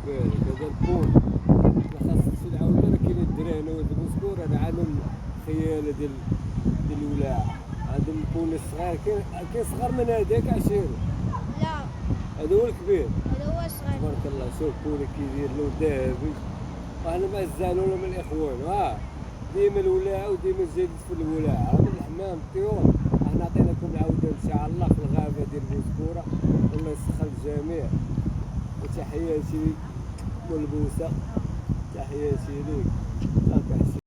بالك هذا البول خاصك شي العاوده راه كاين الدراري هنا ولد بوسكور هذا عالم خيالة ديال الولاعة عندهم البول الصغير كاين صغر من هذاك عشيرو لا هذا هو الكبير هذا هو الصغير. تبارك الله شوف بولي كيدير له ذهبي وحنا معزانو له من الاخوان ديما الولاعة وديما الجديد في الولاعة من الحمام الطيور حنا عطيناكم العودة ان شاء الله في الغابة ديال بوسكورة والله يسخر الجميع وتحياتي والبوسة تحياتي ليك.